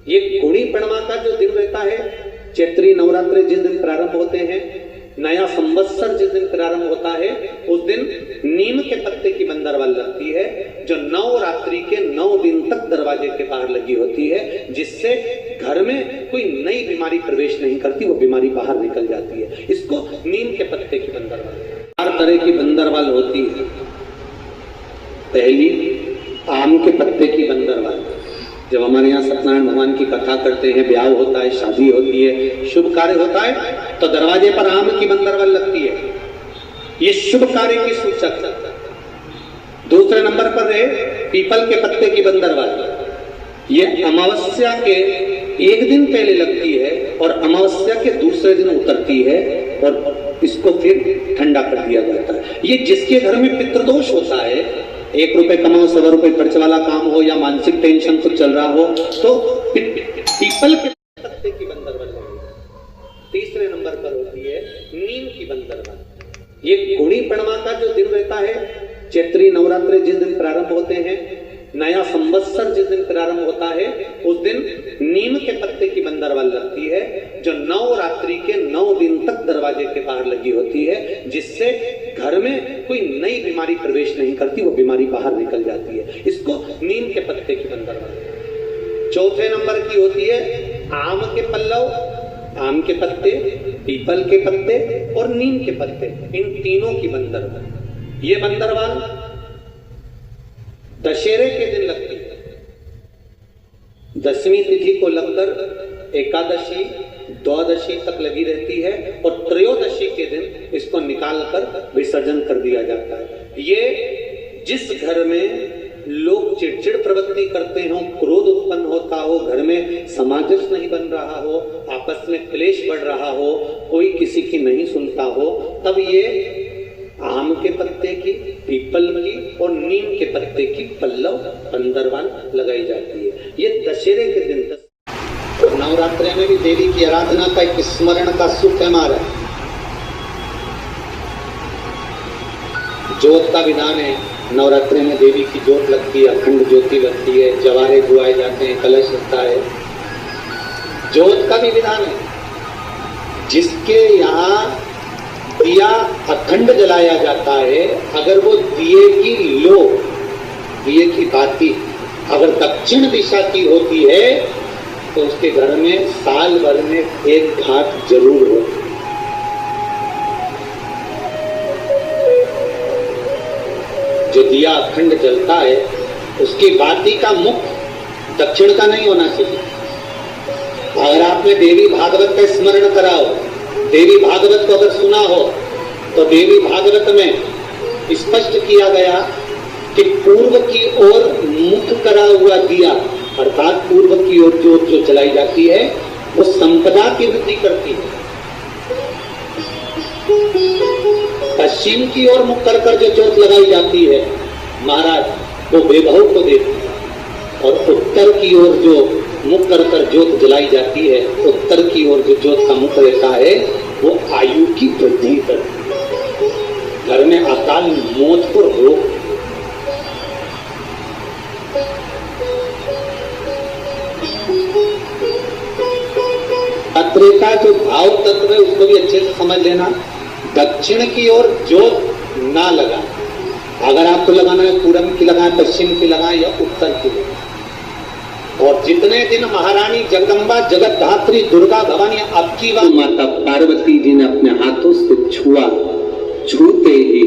ये गुणी पूर्णिमा का जो दिन रहता है, चैत्री नवरात्रि जिस दिन प्रारंभ होते हैं, नया संवत्सर जिस दिन प्रारंभ होता है, उस दिन नीम के पत्ते की बंदरवाल लगती है, जो नवरात्रि के 9 दिन तक दरवाजे के बाहर लगी होती है, जिससे घर में कोई नई बीमारी प्रवेश नहीं करती, वो बीमारी बाहर निकल जाती है। इसको नीम के पत्ते की बंदरवाल। 4 तरह की बंदरवाल होती है। पहली, आम के पत्ते की बंदरवाल। जब हमारे यहाँ सत्यनारायण भगवान की कथा करते हैं, ब्याह होता है, शादी होती है, शुभ कार्य होता है, तो दरवाजे पर आम की बंदरवाल लगती है। ये शुभ कार्य की सूचक। दूसरे नंबर पर है पीपल के पत्ते की बंदरवाल। ये अमावस्या के 1 दिन पहले लगती है और अमावस्या के दूसरे दिन उतरती है, और इसको फिर ठंडा कर दिया जाता है। ये जिसके घर में पितृदोष होता है, 1 रुपए कमाओ 100 रुपए खर्च वाला काम हो, या मानसिक टेंशन कुछ चल रहा हो, तो पीपल के पत्ते की बंदरवाल लगेगी। तीसरे नंबर पर होती है नीम की बंदरवाल। ये गुणी पूर्णिमा का जो दिन रहता है, चैत्री नवरात्रि जिस दिन प्रारंभ होते हैं, नया संवत्सर जिस दिन प्रारंभ होता है, उस दिन नीम के पत्ते की बंदरवाल लगती है, जो नवरात्रि के 9 दिन तक दरवाजे के बाहर लगी होती है, जिससे घर में कोई नई बीमारी प्रवेश नहीं करती, वो बीमारी बाहर निकल जाती है। इसको नीम के पत्ते की बंदरवाल। चौथे नंबर की होती है आम के पल्लव, आम के पत्ते, पीपल के पत्ते और नीम के पत्ते, इन तीनों की बंदरवाल। ये बंदरवाल दशहरे के दिन लगती है। 10वीं तिथि को लगकर एकादशी, द्वादशी तक लगी रहती है, और त्रयोदशी के दिन इसको निकालकर विसर्जन कर दिया जाता है। ये जिस घर में लोग चिड़चिड़ प्रवृत्ति करते हो, क्रोध उत्पन्न होता हो, घर में सामंजस्य नहीं बन रहा हो, आपस में क्लेश बढ़ रहा हो, कोई किसी की नहीं सुनता हो, तब ये आम के पत्ते की, पीपल की और नीम के पत्ते की पल्लव बंदरवाल लगाई जाती है। ये दशहरे के दिन तक। नवरात्रि में भी देवी की आराधना का एक स्मरण का सुख है हमारा। ज्योत का विधान है। नवरात्रि में देवी की ज्योत लगती है, अखंड ज्योति लगती है, जवारे बुआए जाते हैं, कलश लगता है। ज्योत का भी विधान है। जिसके यहाँ दिया अखंड जलाया जाता है, अगर वो दिए की लो, दिए की बाती अगर दक्षिण दिशा की होती है, तो उसके घर में साल भर में एक घाट जरूर हो। जो दिया अखंड जलता है, उसकी बाती का मुख दक्षिण का नहीं होना चाहिए। अगर आपने देवी भागवत का स्मरण कराओ, देवी भागवत को अगर सुना हो, तो देवी भागवत में स्पष्ट किया गया कि पूर्व की ओर मुख करा हुआ दिया, अर्थात पूर्व की ओर ज्योत जो जलाई जाती है, वो संपदा की वृद्धि करती है। पश्चिम की ओर मुख कर कर जो ज्योत लगाई जाती है महाराज, वो वैभव को देती है। और उत्तर की ओर जो मुख कर कर ज्योत जलाई जाती है, उत्तर की ओर जो ज्योत का मुख रहता है, वो आयु की वृद्धि करती है, घर में अकाल मौत को रोक। पत्र का जो भाव तत्व है उसको भी अच्छे से समझ लेना। दक्षिण की ओर ज्योत ना लगा, अगर आपको लगाना है पूरब की लगाए, पश्चिम की लगाए या उत्तर की लगाए। और जितने दिन महारानी जगदम्बा जगतधात्री दुर्गा भवानी अब की बात, माता पार्वती जी ने अपने हाथों से छुआ, छूते ही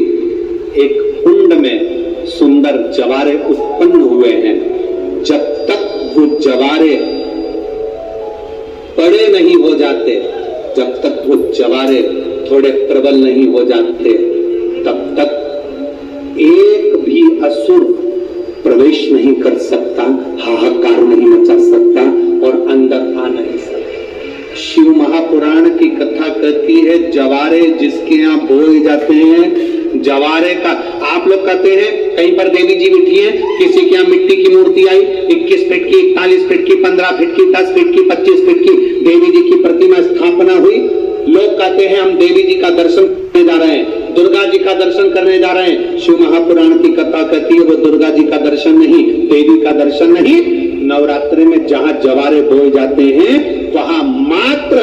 एक कुंड में सुंदर जवारे उत्पन्न हुए हैं। जब तक वो जवारे बड़े नहीं हो जाते, जब तक वो जवारे थोड़े प्रबल नहीं हो जाते, तब तक एक भी असुर प्रवेश नहीं कर सकता, हाहाकार नहीं मचा सकता और अंदर आ नहीं सकता। शिव महापुराण की कथा कहती है, जवारे जिसके यहाँ बोए जाते हैं, जवारे का आप लोग कहते हैं कहीं पर देवी जी बैठी हैं, किसी के यहाँ मिट्टी की मूर्ति आई 21 फीट की, 41 फीट की, 15 फीट की, 10 फीट की, 25 फीट की देवी जी की प्रतिमा स्थापना हुई। लोग कहते हैं हम देवी जी का दर्शन करने जा रहे हैं, दुर्गा जी का का दर्शन करने जा रहे हैं। शिव महापुराण की कथा कहती है वो दुर्गा जी का दर्शन नहीं, देवी का दर्शन नहीं, नवरात्रि में जहां जवारे बोए जाते हैं वहां मात्र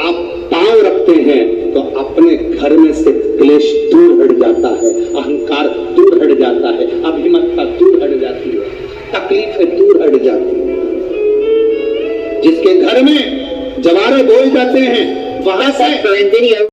आप पांव रखते हैं तो अपने घर में से क्लेश दूर हट जाता है, अहंकार दूर हट जाता है, अभिमतता दूर हट जाती है, तकलीफें दूर हट जाती है। जिसके घर में जवारे बोए जाते हैं वहां से